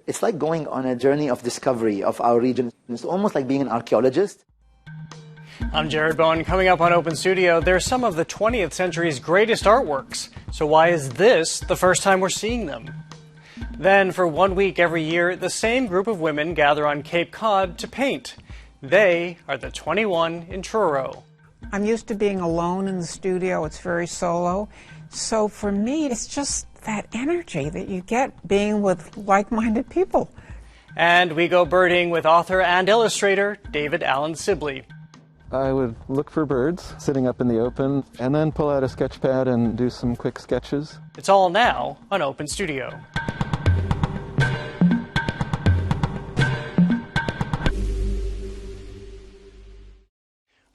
It's like going on a journey of discovery of our region. It's almost like being an archaeologist. I'm Jared Bowen. Coming up on Open Studio, they're some of the 20th century's greatest artworks. So why is this the first time we're seeing them? Then, for 1 week every year, the same group of women gather on Cape Cod to paint. They are the 21 in Truro. I'm used to being alone in the studio. It's very solo. So for me, it's just that energy that you get being with like-minded people. And we go birding with author and illustrator David Allen Sibley. I would look for birds sitting up in the open and then pull out a sketch pad and do some quick sketches. It's all now on Open Studio.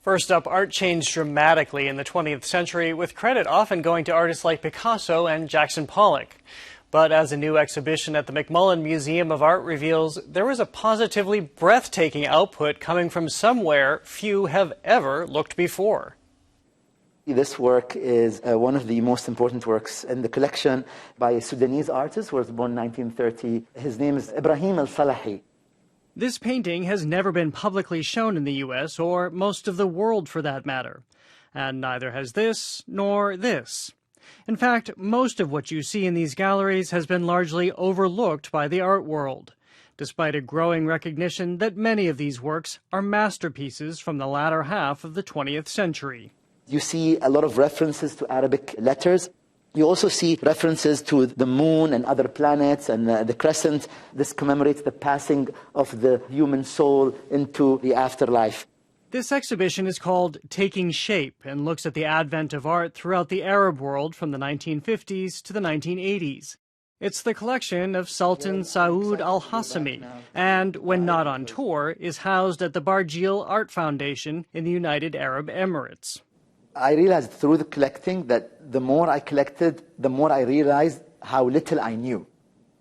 First up, art changed dramatically in the 20th century, with credit often going to artists like Picasso and Jackson Pollock. But as a new exhibition at the McMullen Museum of Art reveals, there was a positively breathtaking output coming from somewhere few have ever looked before. This work is one of the most important works in the collection by a Sudanese artist who was born in 1930. His name is Ibrahim al-Salahi. This painting has never been publicly shown in the U.S., or most of the world for that matter. And neither has this, nor this. In fact, most of what you see in these galleries has been largely overlooked by the art world, despite a growing recognition that many of these works are masterpieces from the latter half of the 20th century. You see a lot of references to Arabic letters. You also see references to the moon and other planets and the crescent. This commemorates the passing of the human soul into the afterlife. This exhibition is called Taking Shape and looks at the advent of art throughout the Arab world from the 1950s to the 1980s. It's the collection of Sultan Saud al-Hassami, and when not on tour, is housed at the Barjeel Art Foundation in the United Arab Emirates. I realized through the collecting that the more I collected, the more I realized how little I knew.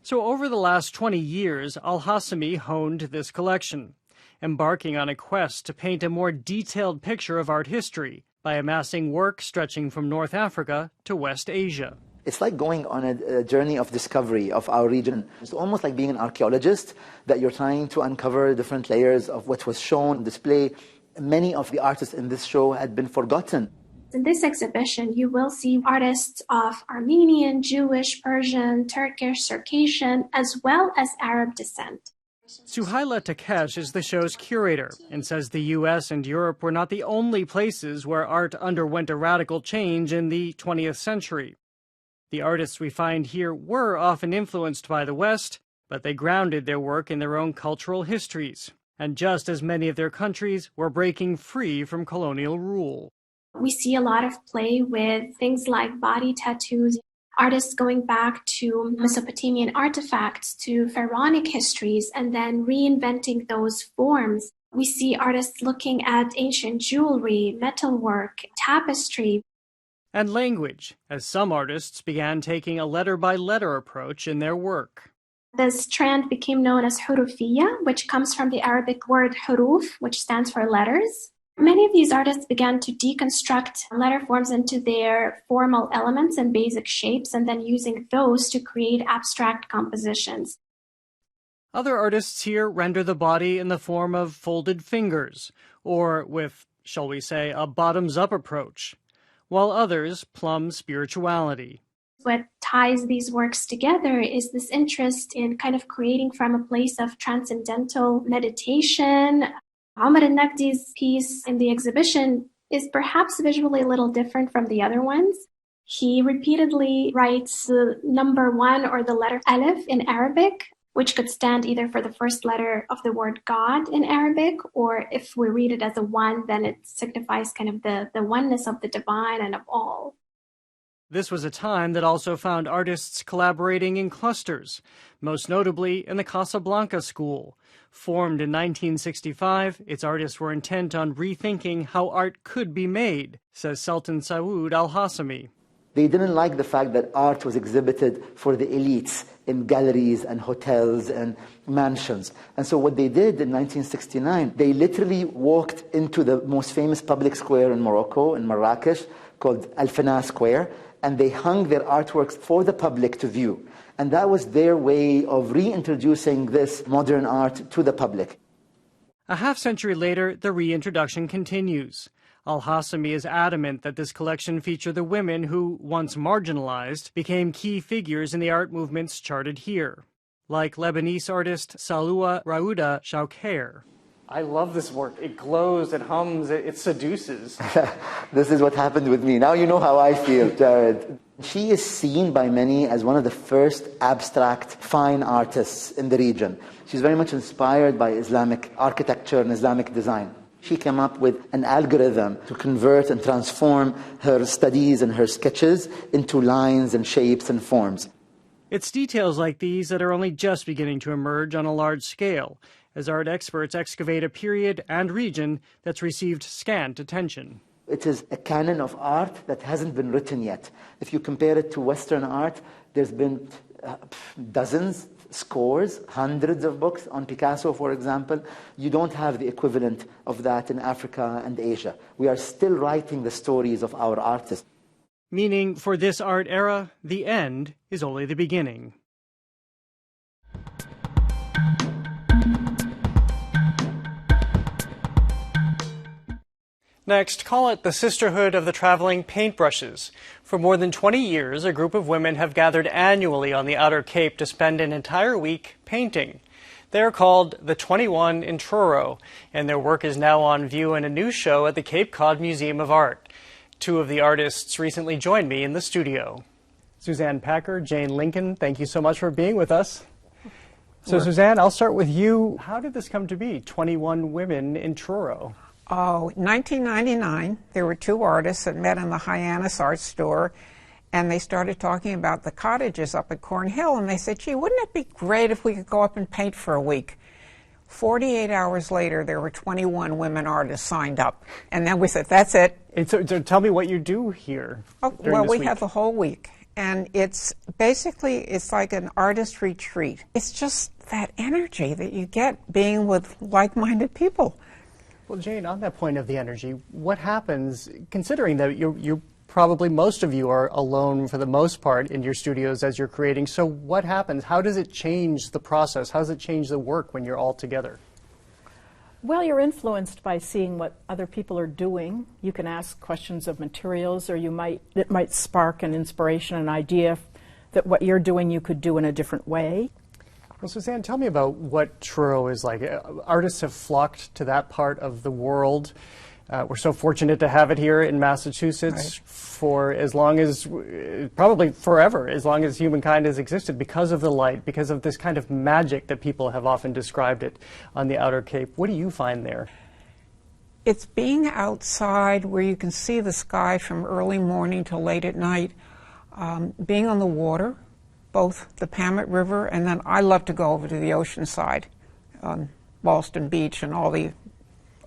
So over the last 20 years, al-Hassami honed this collection, embarking on a quest to paint a more detailed picture of art history by amassing work stretching from North Africa to West Asia. It's like going on a journey of discovery of our region. It's almost like being an archaeologist, that you're trying to uncover different layers of what was shown, display. Many of the artists in this show had been forgotten. In this exhibition, you will see artists of Armenian, Jewish, Persian, Turkish, Circassian, as well as Arab descent. Suhaila Takesh is the show's curator and says the U.S. and Europe were not the only places where art underwent a radical change in the 20th century. The artists we find here were often influenced by the West, but they grounded their work in their own cultural histories. And just as many of their countries were breaking free from colonial rule. We see a lot of play with things like body tattoos, artists going back to Mesopotamian artifacts, to pharaonic histories, and then reinventing those forms. We see artists looking at ancient jewelry, metalwork, tapestry. And language, as some artists began taking a letter-by-letter approach in their work. This trend became known as hurufiyya, which comes from the Arabic word huruf, which stands for letters. Many of these artists began to deconstruct letter forms into their formal elements and basic shapes, and then using those to create abstract compositions. Other artists here render the body in the form of folded fingers, or with, shall we say, a bottoms-up approach, while others plumb spirituality. What ties these works together is this interest in kind of creating from a place of transcendental meditation. Omar al-Naqdi's piece in the exhibition is perhaps visually a little different from the other ones. He repeatedly writes the number 1 or the letter alif in Arabic, which could stand either for the first letter of the word God in Arabic, or if we read it as a 1, then it signifies kind of the oneness of the divine and of all. This was a time that also found artists collaborating in clusters, most notably in the Casablanca School. Formed in 1965, its artists were intent on rethinking how art could be made, says Sultan Saud al-Hassami. They didn't like the fact that art was exhibited for the elites in galleries and hotels and mansions. And so what they did in 1969, they literally walked into the most famous public square in Morocco, in Marrakesh, called Al Fana Square, and they hung their artworks for the public to view. And that was their way of reintroducing this modern art to the public. A half-century later, the reintroduction continues. Al-Hassami is adamant that this collection feature the women who, once marginalized, became key figures in the art movements charted here, like Lebanese artist Saloua Raouda Choucair. I love this work. It glows, it hums, it seduces. This is what happened with me. Now you know how I feel, Jared. She is seen by many as one of the first abstract fine artists in the region. She's very much inspired by Islamic architecture and Islamic design. She came up with an algorithm to convert and transform her studies and her sketches into lines and shapes and forms. It's details like these that are only just beginning to emerge on a large scale, as art experts excavate a period and region that's received scant attention. It is a canon of art that hasn't been written yet. If you compare it to Western art, there's been dozens, scores, hundreds of books on Picasso, for example. You don't have the equivalent of that in Africa and Asia. We are still writing the stories of our artists. Meaning, for this art era, the end is only the beginning. Next, call it the Sisterhood of the Traveling Paintbrushes. For more than 20 years, a group of women have gathered annually on the Outer Cape to spend an entire week painting. They are called the 21 in Truro, and their work is now on view in a new show at the Cape Cod Museum of Art. Two of the artists recently joined me in the studio. Suzanne Packer, Jane Lincoln, thank you so much for being with us. So Suzanne, I'll start with you. How did this come to be, 21 women in Truro? Oh, 1999, there were two artists that met in the Hyannis art store, and they started talking about the cottages up at Cornhill, and they said, gee, wouldn't it be great if we could go up and paint for a week? 48 hours later, there were 21 women artists signed up, and then we said, that's it. So tell me what you do here. Well, we have the whole week, and it's basically, it's like an artist retreat. It's just that energy that you get being with like-minded people. Well, Jane, on that point of the energy, what happens, considering that you probably most of you are alone for the most part in your studios as you're creating, so what happens? How does it change the process? How does it change the work when you're all together? Well, you're influenced by seeing what other people are doing. You can ask questions of materials, or it might spark an inspiration, an idea that what you're doing you could do in a different way. Well, Suzanne, tell me about what Truro is like. Artists have flocked to that part of the world. We're so fortunate to have it here in Massachusetts for as long as, probably forever, as long as humankind has existed, because of the light, because of this kind of magic that people have often described it on the Outer Cape. What do you find there? It's being outside where you can see the sky from early morning till late at night, being on the water, both the Pamet River, and then I love to go over to the ocean side, Boston Beach and all the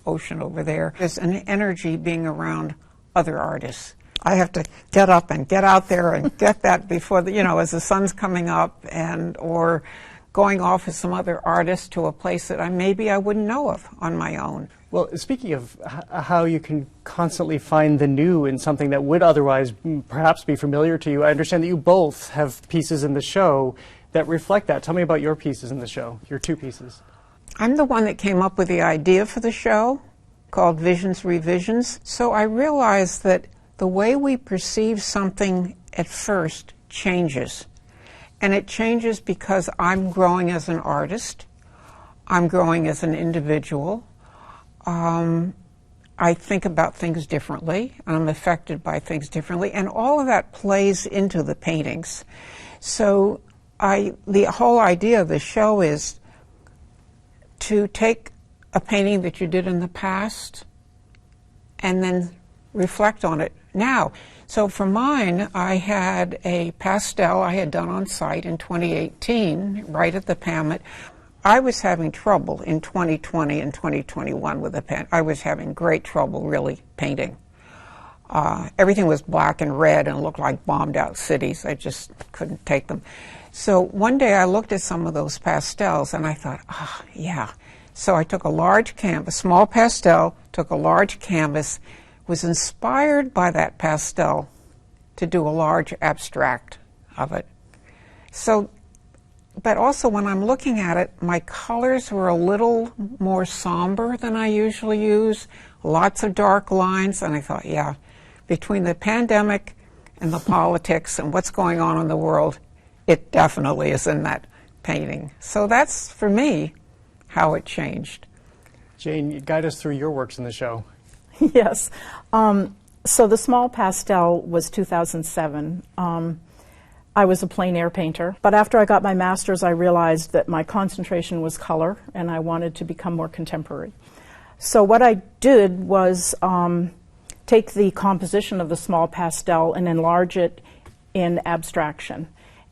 ocean over there. There's an energy being around other artists. I have to get up and get out there and get that before, as the sun's coming up, or going off with some other artists to a place that maybe I wouldn't know of on my own. Well, speaking of how you can constantly find the new in something that would otherwise perhaps be familiar to you, I understand that you both have pieces in the show that reflect that. Tell me about your pieces in the show, your two pieces. I'm the one that came up with the idea for the show, called Visions Revisions. So I realized that the way we perceive something at first changes. And it changes because I'm growing as an artist, I'm growing as an individual, I think about things differently, and I'm affected by things differently, and all of that plays into the paintings. So the whole idea of the show is to take a painting that you did in the past and then reflect on it now. So for mine, I had a pastel I had done on site in 2018, right at the Pamet. I was having trouble in 2020 and 2021 with the pen. I was having great trouble really painting. Everything was black and red and looked like bombed out cities. I just couldn't take them. So one day I looked at some of those pastels and I thought, yeah. So I took a large canvas, small pastel, took a large canvas, was inspired by that pastel to do a large abstract of it. So but also when I'm looking at it, my colors were a little more somber than I usually use. Lots of dark lines, and I thought, yeah, between the pandemic and the politics and what's going on in the world, it definitely is in that painting. So that's, for me, how it changed. Jane, guide us through your works in the show. Yes. So the small pastel was 2007. I was a plein air painter, but after I got my master's, I realized that my concentration was color, and I wanted to become more contemporary. So what I did was take the composition of the small pastel and enlarge it in abstraction.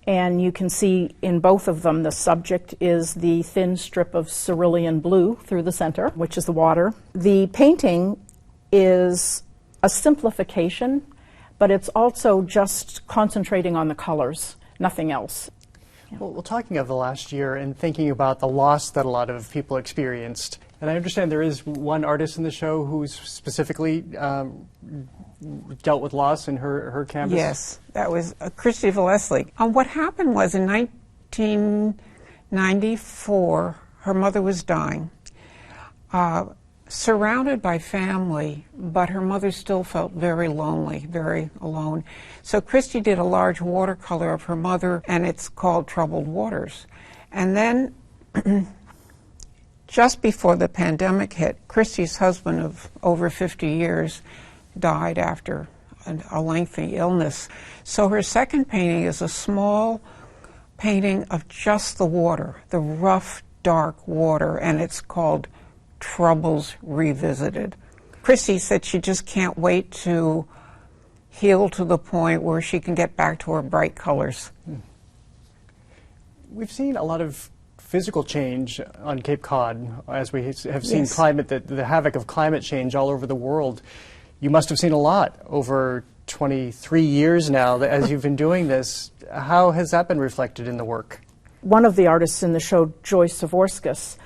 And you can see in both of them, the subject is the thin strip of cerulean blue through the center, which is the water. The painting is a simplification, but it's also just concentrating on the colors, nothing else. Well, talking of the last year and thinking about the loss that a lot of people experienced, and I understand there is one artist in the show who's specifically dealt with loss in her canvas. Yes, that was Christy Valesky. What happened was in 1994, her mother was dying, surrounded by family, but her mother still felt very lonely, very alone. So Christy did a large watercolor of her mother, and it's called Troubled Waters. And then just before the pandemic hit, Christy's husband of over 50 years died after a lengthy illness. So her second painting is a small painting of just the water, the rough, dark water, and it's called Troubles Revisited. Christy said she just can't wait to heal to the point where she can get back to her bright colors. We've seen a lot of physical change on Cape Cod as we have seen Yes. the havoc of climate change all over the world. You must have seen a lot over 23 years now as you've been doing this. How has that been reflected in the work? One of the artists in the show, Joyce Zavorskis,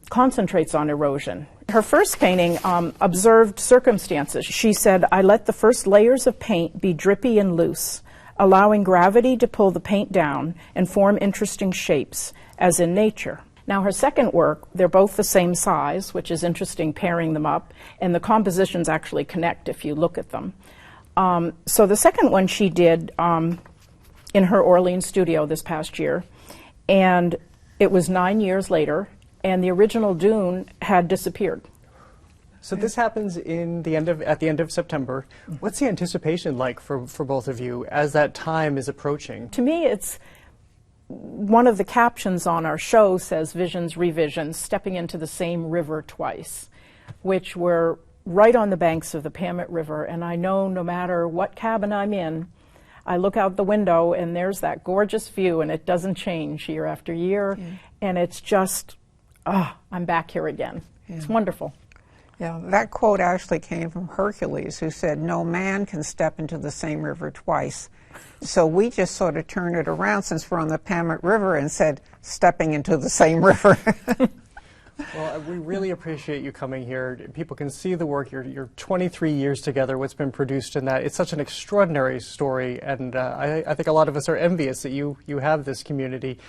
concentrates on erosion. Her first painting observed circumstances. She said, "I let the first layers of paint be drippy and loose, allowing gravity to pull the paint down and form interesting shapes, as in nature." Now her second work, they're both the same size, which is interesting pairing them up, and the compositions actually connect if you look at them. So the second one she did in her Orleans studio this past year, and it was 9 years later, and the original dune had disappeared. So this happens at the end of September. What's the anticipation like for both of you as that time is approaching? To me, it's one of the captions on our show says "Visions, Revisions, Stepping into the Same River Twice," which we're right on the banks of the Pamet River, and I know no matter what cabin I'm in, I look out the window and there's that gorgeous view, and it doesn't change year after year, and it's just, I'm back here again. It's wonderful. Yeah, that quote actually came from Hercules, who said, "No man can step into the same river twice." So we just sort of turned it around since we're on the Pamet River and said, stepping into the same river. Well, we really appreciate you coming here. People can see the work. You're 23 years together, what's been produced in that. It's such an extraordinary story, and I think a lot of us are envious that you have this community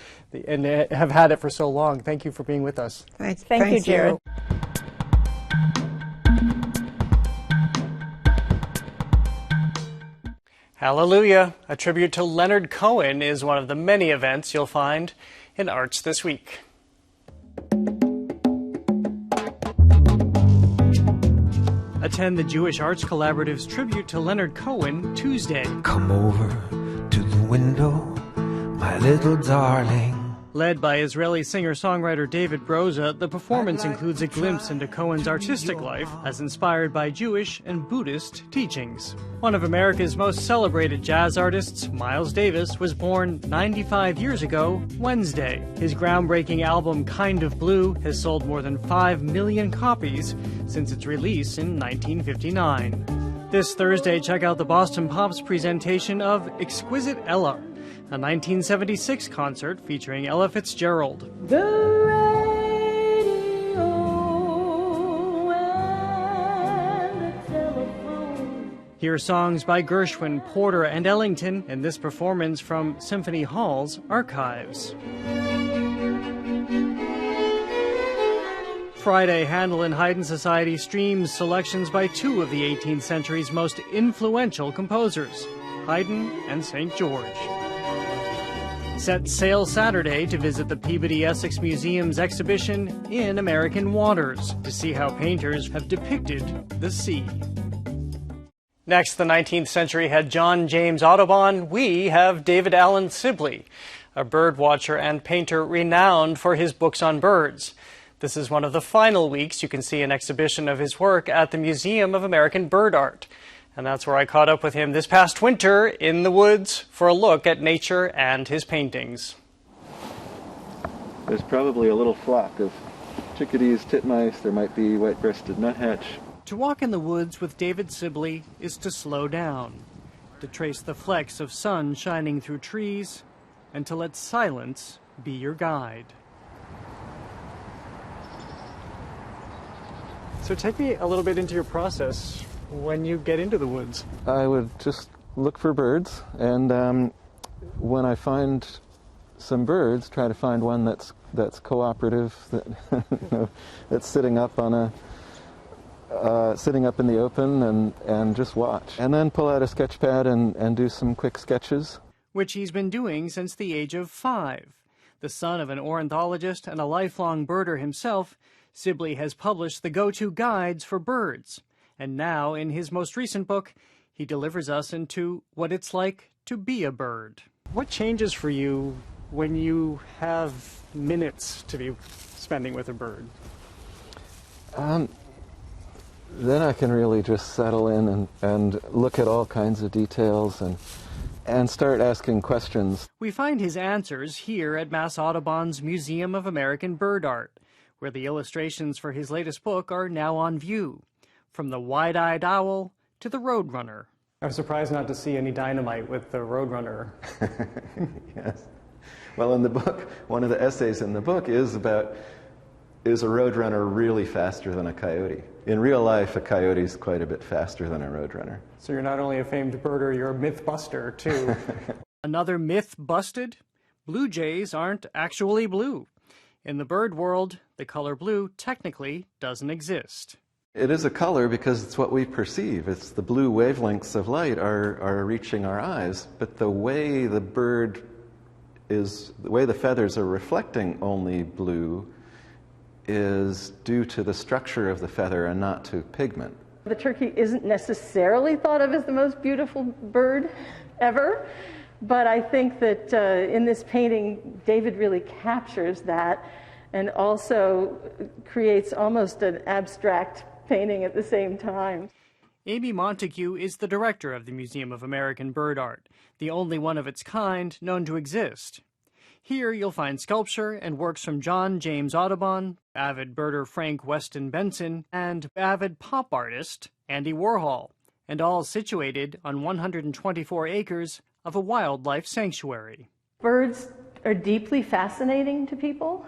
and have had it for so long. Thank you for being with us. Thank you, Jared. Hallelujah! A tribute to Leonard Cohen is one of the many events you'll find in Arts this week. Attend the Jewish Arts Collaborative's tribute to Leonard Cohen Tuesday. Come over to the window, my little darling. Led by Israeli singer-songwriter David Broza, the performance includes a glimpse into Cohen's artistic life as inspired by Jewish and Buddhist teachings. One of America's most celebrated jazz artists, Miles Davis, was born 95 years ago, Wednesday. His groundbreaking album, Kind of Blue, has sold more than 5 million copies since its release in 1959. This Thursday, check out the Boston Pops presentation of Exquisite Ella, a 1976 concert featuring Ella Fitzgerald. The radio and the telephone. Hear songs by Gershwin, Porter, and Ellington in this performance from Symphony Hall's archives. Friday, Handel and Haydn Society streams selections by two of the 18th century's most influential composers, Haydn and St. George. Set sail Saturday to visit the Peabody Essex Museum's exhibition In American Waters to see how painters have depicted the sea. Next, the 19th century had John James Audubon. We have David Allen Sibley, a bird watcher and painter renowned for his books on birds. This is one of the final weeks you can see an exhibition of his work at the Museum of American Bird Art. And that's where I caught up with him this past winter in the woods for a look at nature and his paintings. There's probably a little flock of chickadees, titmice, there might be white-breasted nuthatch. To walk in the woods with David Sibley is to slow down, to trace the flecks of sun shining through trees, and to let silence be your guide. So take me a little bit into your process when you get into the woods. I would just look for birds, and when I find some birds, try to find one that's cooperative, that that's sitting up on a sitting up in the open and just watch. And then pull out a sketch pad and do some quick sketches. Which he's been doing since the age of 5. The son of an ornithologist and a lifelong birder himself, Sibley has published the go-to guides for birds. And now, in his most recent book, he delivers us into what it's like to be a bird. What changes for you when you have minutes to be spending with a bird? Then I can really just settle in and look at all kinds of details and start asking questions. We find his answers here at Mass Audubon's Museum of American Bird Art, where the illustrations for his latest book are now on view, from the wide-eyed owl to the roadrunner. I'm surprised not to see any dynamite with the roadrunner. Yes. Well, in the book, one of the essays in the book is about, is a roadrunner really faster than a coyote? In real life, a coyote is quite a bit faster than a roadrunner. So you're not only a famed birder, you're a myth buster, too. Another myth busted? Blue jays aren't actually blue. In the bird world, the color blue technically doesn't exist. It is a color because it's what we perceive. It's the blue wavelengths of light are reaching our eyes, but the way the bird is, the way the feathers are reflecting only blue is due to the structure of the feather and not to pigment. The turkey isn't necessarily thought of as the most beautiful bird ever, but I think that in this painting, David really captures that and also creates almost an abstract painting at the same time. Amy Montague is the director of the Museum of American Bird Art, the only one of its kind known to exist. Here you'll find sculpture and works from John James Audubon, avid birder Frank Weston Benson, and avid pop artist Andy Warhol, and all situated on 124 acres of a wildlife sanctuary. Birds are deeply fascinating to people,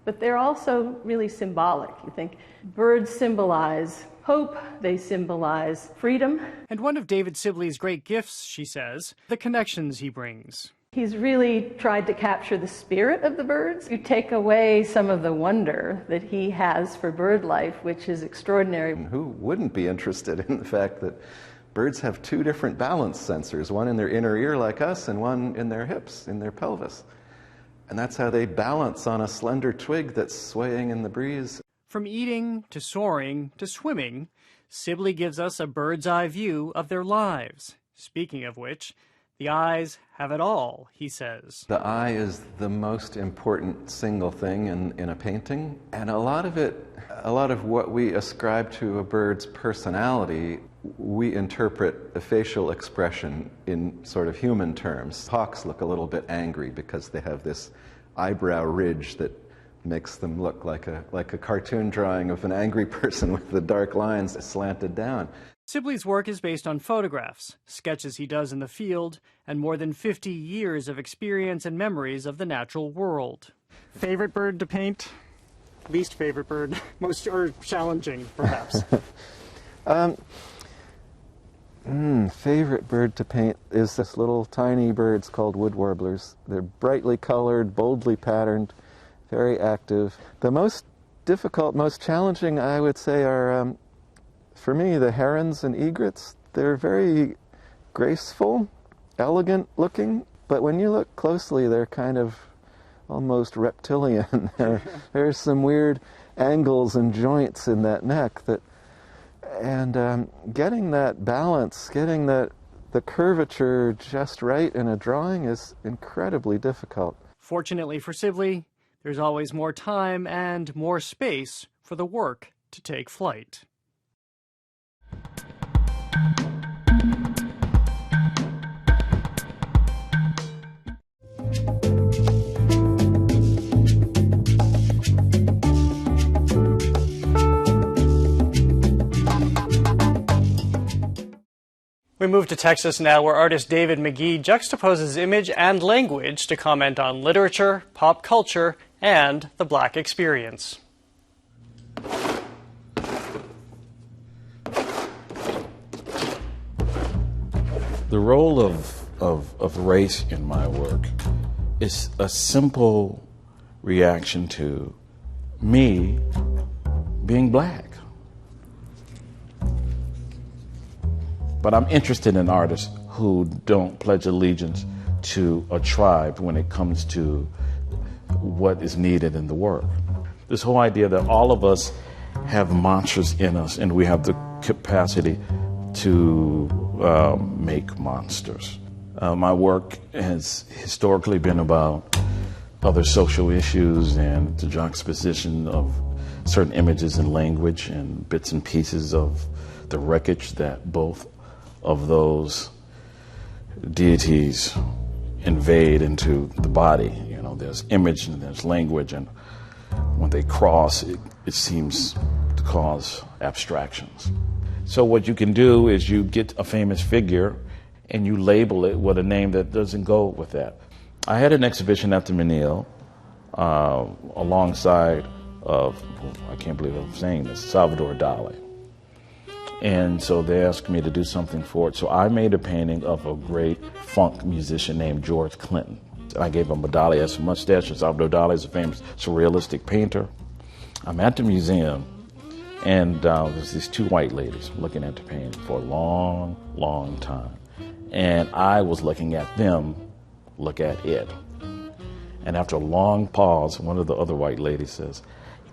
but they're also really symbolic. You think birds symbolize hope, they symbolize freedom. And one of David Sibley's great gifts, she says, the connections he brings. He's really tried to capture the spirit of the birds. You take away some of the wonder that he has for bird life, which is extraordinary. And who wouldn't be interested in the fact that birds have two different balance sensors, one in their inner ear like us and one in their hips, in their pelvis. And that's how they balance on a slender twig that's swaying in the breeze. From eating to soaring to swimming, Sibley gives us a bird's eye view of their lives. Speaking of which, the eyes have it all, he says. The eye is the most important single thing in a painting. And a lot of what we ascribe to a bird's personality, we interpret a facial expression in sort of human terms. Hawks look a little bit angry because they have this eyebrow ridge that makes them look like a cartoon drawing of an angry person with the dark lines slanted down. Sibley's work is based on photographs, sketches he does in the field, and more than 50 years of experience and memories of the natural world. Favorite bird to paint? Least favorite bird? Most or challenging, perhaps? Favorite bird to paint is this little tiny birds called wood warblers. They're brightly colored, boldly patterned, very active. The most difficult, most challenging, I would say, are, for me, the herons and egrets. They're very graceful, elegant looking, but when you look closely, they're kind of almost reptilian. There's some weird angles and joints in that neck that, and getting that balance, getting the curvature just right in a drawing is incredibly difficult. Fortunately for Sibley, there's always more time and more space for the work to take flight. We move to Texas now, where artist David McGee juxtaposes image and language to comment on literature, pop culture, and the Black experience. The role of race in my work is a simple reaction to me being black. But I'm interested in artists who don't pledge allegiance to a tribe when it comes to what is needed in the work. This whole idea that all of us have monsters in us and we have the capacity to make monsters. My work has historically been about other social issues and the juxtaposition of certain images and language and bits and pieces of the wreckage that both of those deities invade into the body. You know, there's image and there's language, and when they cross, it seems to cause abstractions. So what you can do is you get a famous figure and you label it with a name that doesn't go with that. I had an exhibition at the Menil alongside of, I can't believe I'm saying this, Salvador Dali. And so they asked me to do something for it. So I made a painting of a great funk musician named George Clinton. I gave him a Dali as a mustache. Salvador Dali is a famous surrealistic painter. I'm at the museum, and there's these two white ladies looking at the painting for a long, long time. And I was looking at them look at it. And after a long pause, one of the other white ladies says,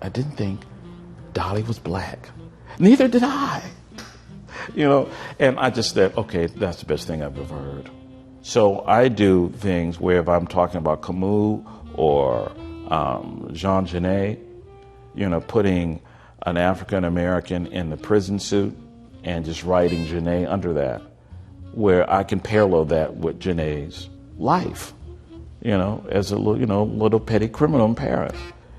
"I didn't think Dali was black." Neither did I. You know, and I just said, okay, that's the best thing I've ever heard. So I do things where if I'm talking about Camus or Jean Genet, you know, putting an African American in the prison suit and just writing Genet under that, where I can parallel that with Genet's life, you know, as a little petty criminal in Paris.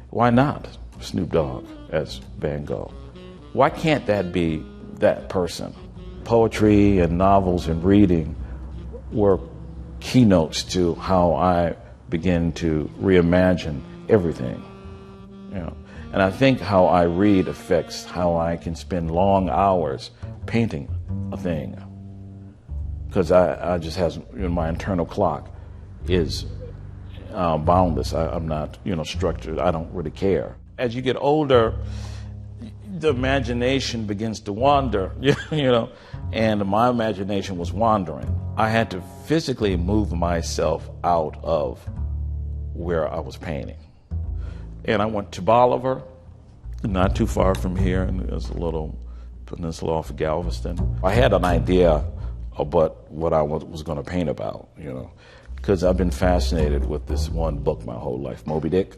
Why not Snoop Dogg as Van Gogh? Why can't that be that person? Poetry and novels and reading were keynotes to how I begin to reimagine everything. You know, and I think how I read affects how I can spend long hours painting a thing, because I just has, you know, my internal clock is boundless. I'm not, you know, structured. I don't really care. As you get older, the imagination begins to wander, you know, and my imagination was wandering. I had to physically move myself out of where I was painting. And I went to Bolivar, not too far from here, and there's a little peninsula off of Galveston. I had an idea about what I was going to paint about, you know, because I've been fascinated with this one book my whole life, Moby Dick.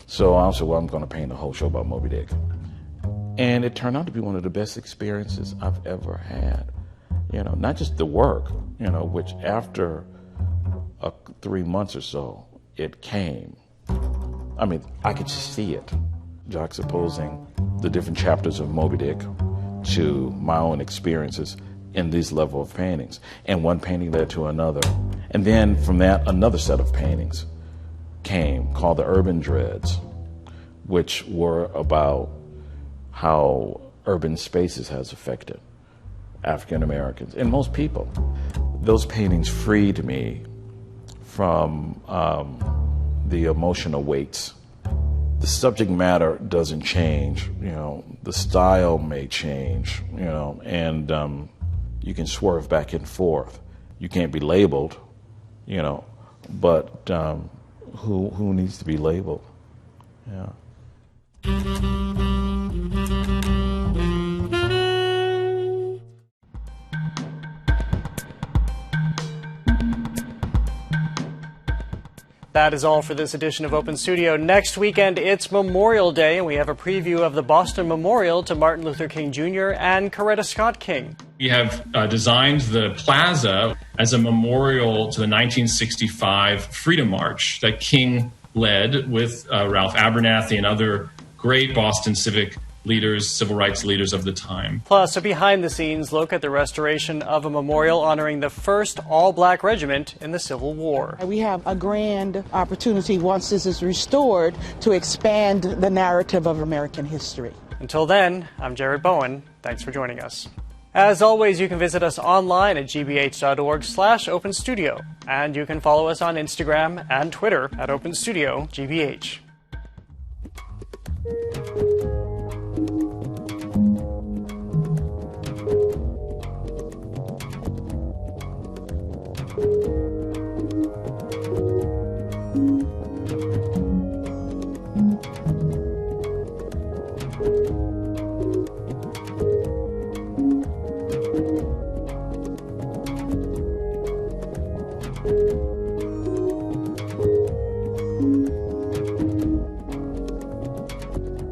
So I said, well, I'm going to paint a whole show about Moby Dick. And it turned out to be one of the best experiences I've ever had. You know, not just the work, you know, which after 3 months or so, it came. I mean, I could just see it, juxtaposing the different chapters of Moby Dick to my own experiences in these level of paintings. And one painting led to another. And then from that, another set of paintings came called the Urban Dreads, which were about how urban spaces has affected African Americans and most people. Those paintings freed me from the emotional weights. The subject matter doesn't change, the style may change, and you can swerve back and forth. You can't be labeled, but who needs to be labeled? Yeah. That is all for this edition of Open Studio. Next weekend, it's Memorial Day, and we have a preview of the Boston Memorial to Martin Luther King Jr. and Coretta Scott King. We have designed the plaza as a memorial to the 1965 Freedom March that King led with Ralph Abernathy and other great Boston civic leaders, civil rights leaders of the time. Plus, a behind-the-scenes look at the restoration of a memorial honoring the first all-black regiment in the Civil War. We have a grand opportunity, once this is restored, to expand the narrative of American history. Until then, I'm Jared Bowen. Thanks for joining us. As always, you can visit us online at gbh.org/openstudio, and you can follow us on Instagram and Twitter at OpenStudioGBH.